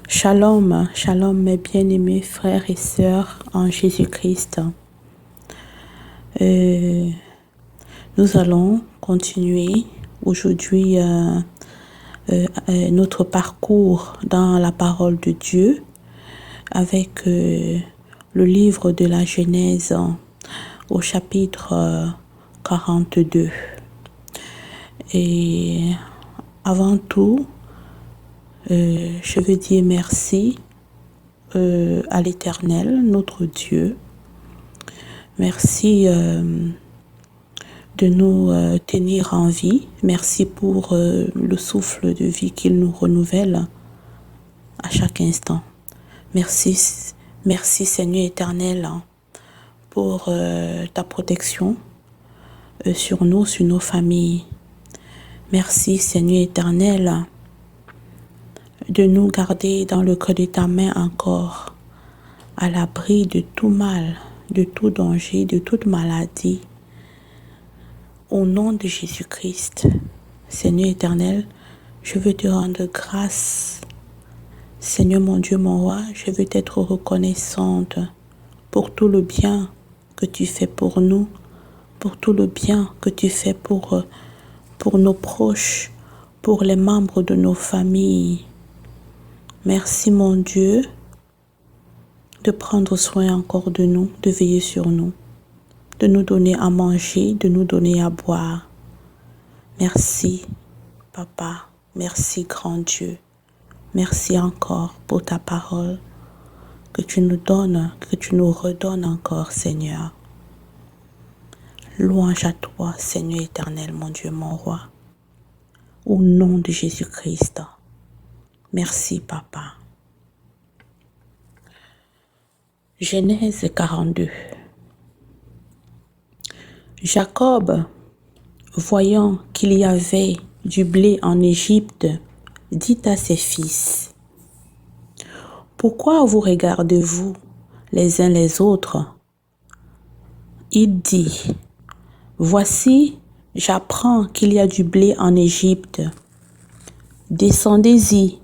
Shalom, shalom mes bien-aimés frères et sœurs en Jésus-Christ. Nous allons continuer aujourd'hui notre parcours dans la parole de Dieu avec le livre de la Genèse au chapitre 42. Et avant tout, je veux dire merci à l'Éternel, notre Dieu. Merci de nous tenir en vie. Merci pour le souffle de vie qu'il nous renouvelle à chaque instant. Merci Seigneur éternel pour ta protection sur nous, sur nos familles. Merci Seigneur éternel de nous garder dans le creux de ta main encore, à l'abri de tout mal, de tout danger, de toute maladie. Au nom de Jésus-Christ, Seigneur éternel, je veux te rendre grâce. Seigneur mon Dieu, mon roi, je veux t'être reconnaissante pour tout le bien que tu fais pour nous, pour tout le bien que tu fais pour nos proches, pour les membres de nos familles. Merci mon Dieu de prendre soin encore de nous, de veiller sur nous, de nous donner à manger, de nous donner à boire. Merci Papa, merci grand Dieu, merci encore pour ta parole que tu nous donnes, que tu nous redonnes encore Seigneur. Louange à toi Seigneur éternel, mon Dieu, mon roi, au nom de Jésus-Christ. Merci Papa. Genèse 42. Jacob, voyant qu'il y avait du blé en Égypte, dit à ses fils: Pourquoi vous regardez-vous les uns les autres? Il dit: Voici, j'apprends qu'il y a du blé en Égypte. Descendez-y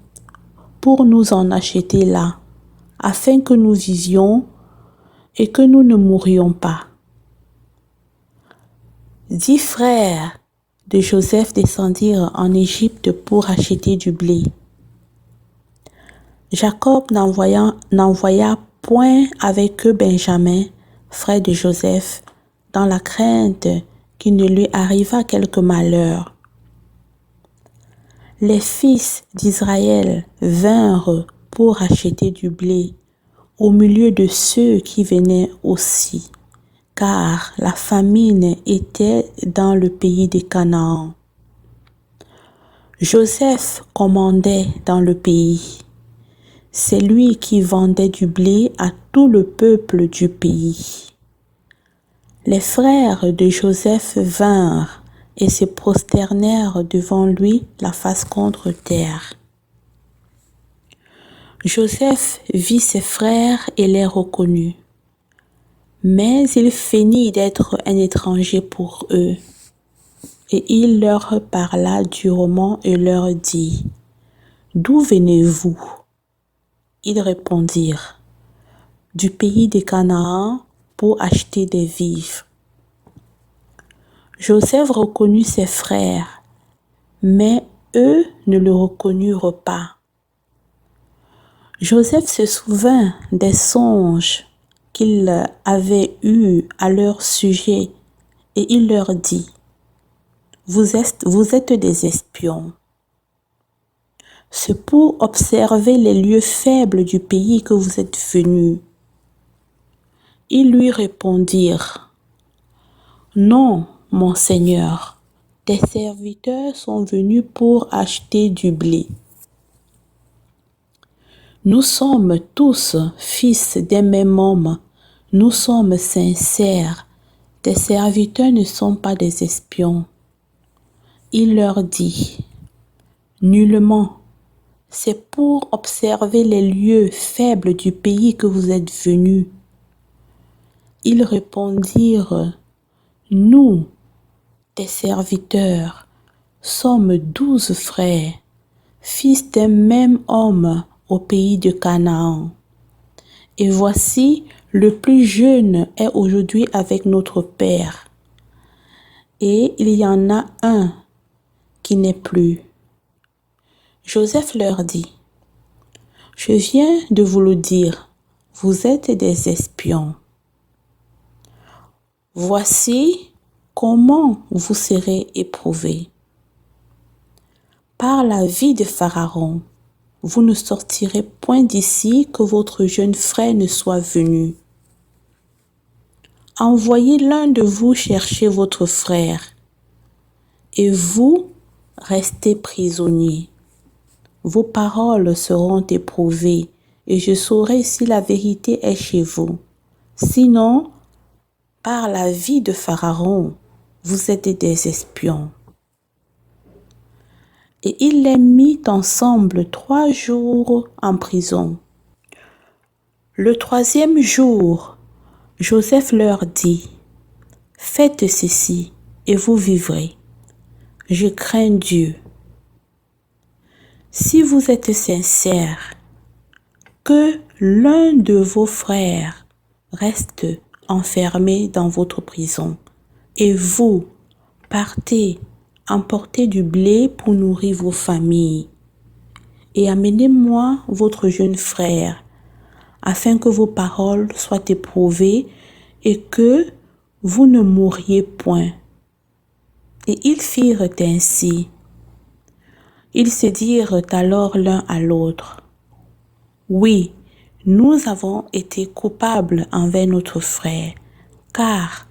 pour nous en acheter là, afin que nous vivions et que nous ne mourions pas. 10 frères de Joseph descendirent en Égypte pour acheter du blé. Jacob n'envoya point avec eux Benjamin, frère de Joseph, dans la crainte qu'il ne lui arrivât quelque malheur. Les fils d'Israël vinrent pour acheter du blé au milieu de ceux qui venaient aussi, car la famine était dans le pays de Canaan. Joseph commandait dans le pays. C'est lui qui vendait du blé à tout le peuple du pays. Les frères de Joseph vinrent et se prosternèrent devant lui la face contre terre. Joseph vit ses frères et les reconnut. Mais il feignit d'être un étranger pour eux. Et il leur parla durement et leur dit: D'où venez-vous? Ils répondirent: Du pays de Canaan pour acheter des vivres. Joseph reconnut ses frères, mais eux ne le reconnurent pas. Joseph se souvint des songes qu'il avait eus à leur sujet, et il leur dit: Vous êtes des espions. C'est pour observer les lieux faibles du pays que vous êtes venus. Ils lui répondirent: Non, mon Seigneur, tes serviteurs sont venus pour acheter du blé. Nous sommes tous fils d'un même homme, nous sommes sincères, tes serviteurs ne sont pas des espions. Il leur dit: Nullement, c'est pour observer les lieux faibles du pays que vous êtes venus. Ils répondirent: Nous, tes serviteurs, sommes 12 frères, fils d'un même homme au pays de Canaan. Et voici, le plus jeune est aujourd'hui avec notre père. Et il y en a un qui n'est plus. Joseph leur dit, « Je viens de vous le dire, vous êtes des espions. Voici comment vous serez éprouvés. Par la vie de Pharaon, vous ne sortirez point d'ici que votre jeune frère ne soit venu. Envoyez l'un de vous chercher votre frère, et vous restez prisonniers. Vos paroles seront éprouvées, et je saurai si la vérité est chez vous. Sinon, par la vie de Pharaon, vous êtes des espions. » Et il les mit ensemble 3 jours en prison. Le 3e jour, Joseph leur dit, « Faites ceci, et vous vivrez. Je crains Dieu. Si vous êtes sincères, que l'un de vos frères reste enfermé dans votre prison, et vous partez emportez du blé pour nourrir vos familles, et amenez-moi votre jeune frère, afin que vos paroles soient éprouvées et que vous ne mouriez point. » Et ils firent ainsi. Ils se dirent alors l'un à l'autre, « Oui, nous avons été coupables envers notre frère, car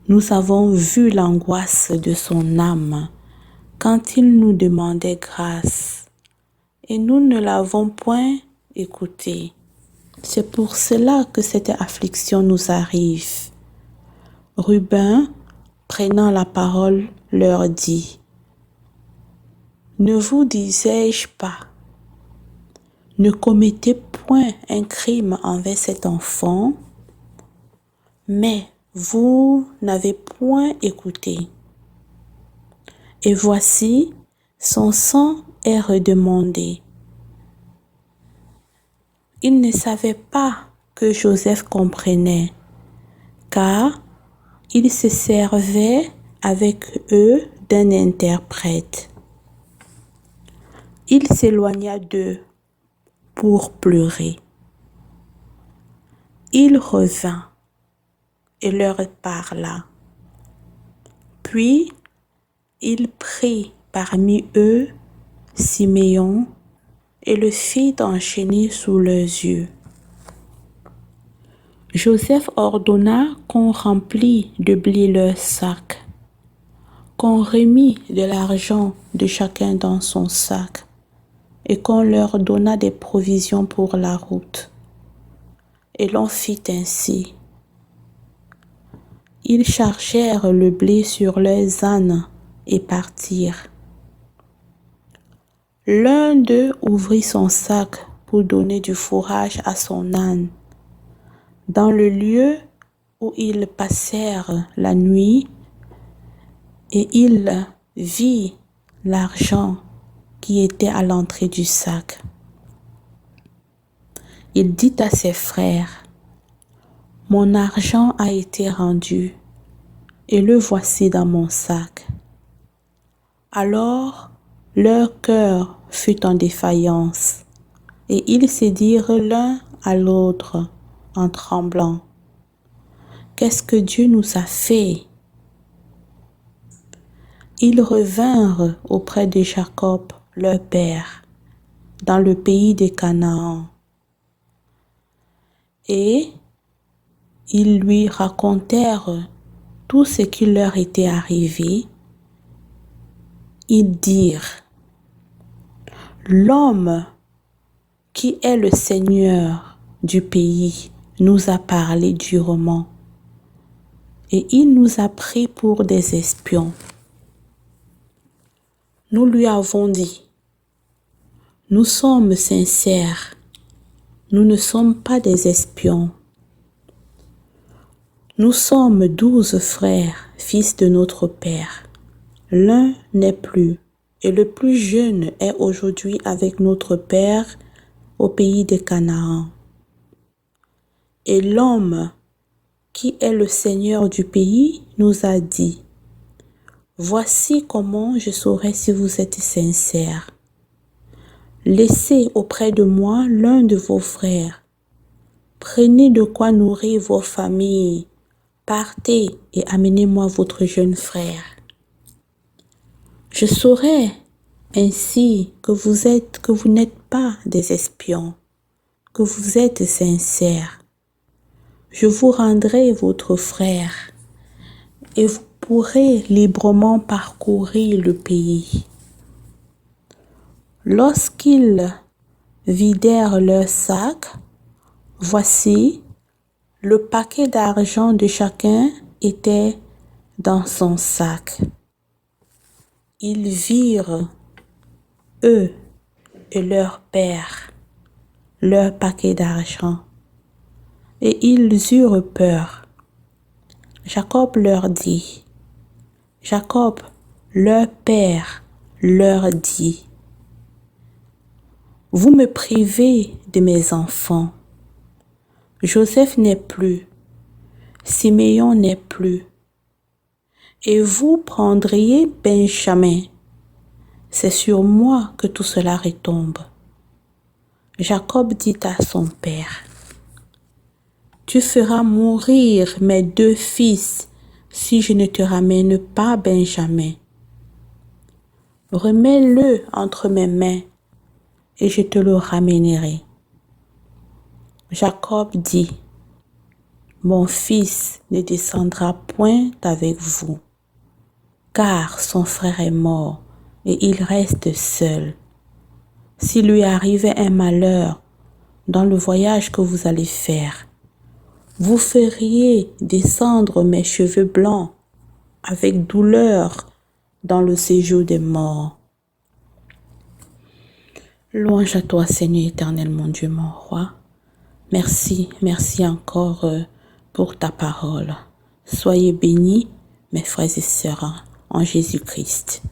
nous avons vu l'angoisse de son âme quand il nous demandait grâce, et nous ne l'avons point écouté. C'est pour cela que cette affliction nous arrive. » Ruben, prenant la parole, leur dit, « Ne vous disais-je pas, ne commettez point un crime envers cet enfant, mais vous n'avez point écouté. Et voici, son sang est redemandé. » Ils ne savaient pas que Joseph comprenait, car il se servait avec eux d'un interprète. Il s'éloigna d'eux pour pleurer. Il revint et leur parla. Puis il prit parmi eux Siméon et le fit enchaîner sous leurs yeux. Joseph ordonna qu'on remplît de blé leurs sacs, qu'on remît de l'argent de chacun dans son sac, et qu'on leur donna des provisions pour la route. Et l'on fit ainsi. Ils chargèrent le blé sur leurs ânes et partirent. L'un d'eux ouvrit son sac pour donner du fourrage à son âne. Dans le lieu où ils passèrent la nuit, et il vit l'argent qui était à l'entrée du sac. Il dit à ses frères, « Mon argent a été rendu, et le voici dans mon sac. » Alors leur cœur fut en défaillance, et ils se dirent l'un à l'autre en tremblant, « Qu'est-ce que Dieu nous a fait? » Ils revinrent auprès de Jacob, leur père, dans le pays de Canaan, et ils lui racontèrent tout ce qui leur était arrivé. Ils dirent, « L'homme qui est le Seigneur du pays nous a parlé durement, et il nous a pris pour des espions. Nous lui avons dit, « Nous sommes sincères, nous ne sommes pas des espions. Nous sommes 12 frères, fils de notre père. L'un n'est plus, et le plus jeune est aujourd'hui avec notre père au pays de Canaan. Et l'homme qui est le Seigneur du pays nous a dit, voici comment je saurai si vous êtes sincères. Laissez auprès de moi l'un de vos frères. Prenez de quoi nourrir vos familles. Partez et amenez-moi votre jeune frère. Je saurai ainsi que vous n'êtes pas des espions, que vous êtes sincères. Je vous rendrai votre frère et vous pourrez librement parcourir le pays. Lorsqu'ils vidèrent leurs sacs, voici, le paquet d'argent de chacun était dans son sac. Ils virent, eux et leur père, leur paquet d'argent, et ils eurent peur. Jacob leur dit, Jacob, leur père, leur dit, vous me privez de mes enfants. Joseph n'est plus, Siméon n'est plus, et vous prendriez Benjamin. C'est sur moi que tout cela retombe. Jacob dit à son père, tu feras mourir mes 2 fils si je ne te ramène pas Benjamin. Remets-le entre mes mains et je te le ramènerai. Jacob dit, mon fils ne descendra point avec vous, car son frère est mort et il reste seul. S'il lui arrivait un malheur dans le voyage que vous allez faire, vous feriez descendre mes cheveux blancs avec douleur dans le séjour des morts. Louange à toi, Seigneur éternel, mon Dieu, mon roi. Merci encore pour ta parole. Soyez bénis, mes frères et sœurs, en Jésus-Christ.